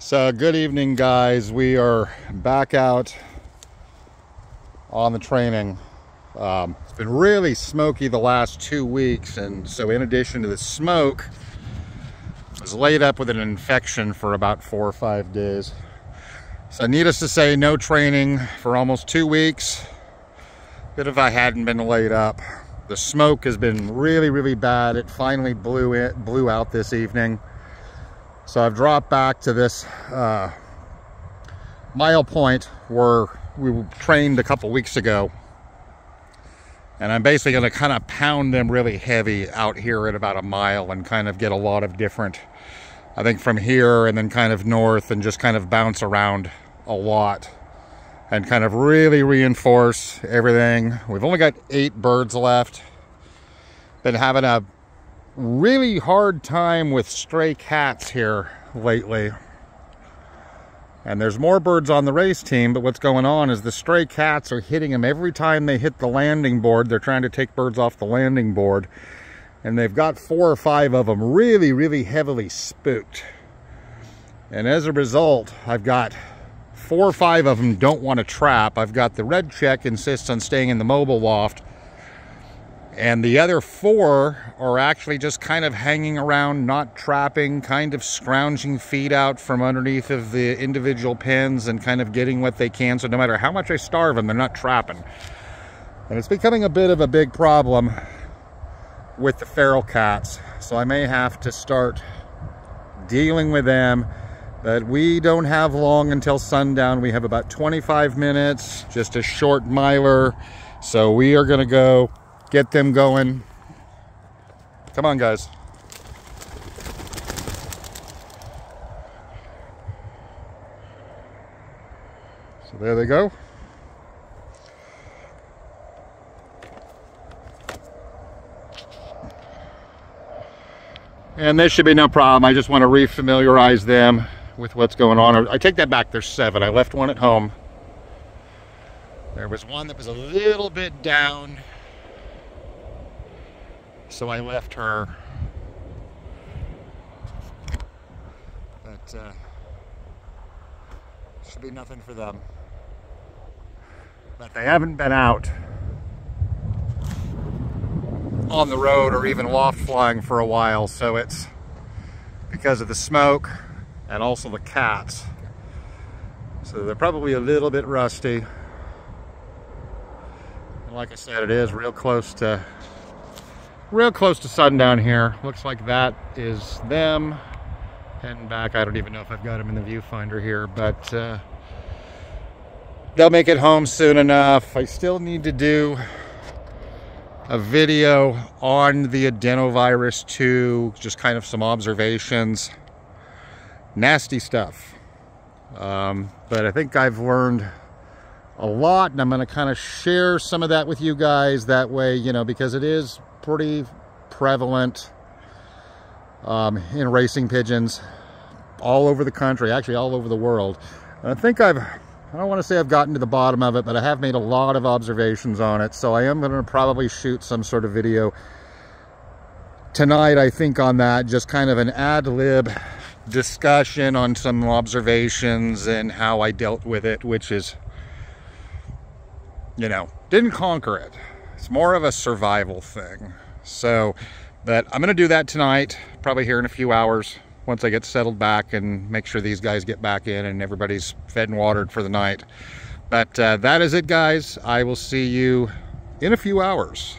So good evening, guys. We are back out on the training. It's been really smoky the last 2 weeks, and so in addition to the smoke, I was laid up with an infection for about 4 or 5 days. So needless to say, no training for almost 2 weeks. Good if I hadn't been laid up. The smoke has been really bad. It finally blew out this evening. So I've dropped back to this mile point where we trained a couple weeks ago. And I'm basically going to kind of pound them really heavy out here at about a mile and kind of get a lot of different, I think from here and then kind of north, and just kind of bounce around a lot and kind of really reinforce everything. We've only got 8 birds left. Been having a really hard time with stray cats here lately, and there's more birds on the race team, but what's going on is the stray cats are hitting them every time they hit the landing board. They're trying to take birds off the landing board, and they've got 4 or 5 of them really heavily spooked, and as a result I've got 4 or 5 of them don't want to trap. I've got the red check insists on staying in the mobile loft, and the other 4 are actually just kind of hanging around, not trapping, kind of scrounging feet out from underneath of the individual pens and kind of getting what they can. So no matter how much I starve them, they're not trapping. And it's becoming a bit of a big problem with the feral cats. So I may have to start dealing with them. But we don't have long until sundown. We have about 25 minutes, just a short miler. So we are gonna go get them going. Come on, guys. So there they go. And this should be no problem. I just want to refamiliarize them with what's going on. I take that back, there's 7. I left one at home. There was one that was a little bit down, so I left her. But should be nothing for them. But they haven't been out on the road or even loft flying for a while, so it's because of the smoke and also the cats. So they're probably a little bit rusty. And like I said, it is real close to sundown here. Looks like that is them heading back. I don't even know if I've got them in the viewfinder here, but they'll make it home soon enough. I still need to do a video on the adenovirus too, just kind of some observations. Nasty stuff. But I think I've learned a lot, and I'm going to kind of share some of that with you guys that way, you know, because it is pretty prevalent in racing pigeons all over the country, actually all over the world. And I think I don't want to say I've gotten to the bottom of it, but I have made a lot of observations on it. So I am going to probably shoot some sort of video tonight, I think, on that. Just kind of an ad-lib discussion on some observations and how I dealt with it, which is, you know, didn't conquer it. It's more of a survival thing. So, but I'm going to do that tonight, probably here in a few hours, once I get settled back and make sure these guys get back in and everybody's fed and watered for the night. But that is it, guys. I will see you in a few hours.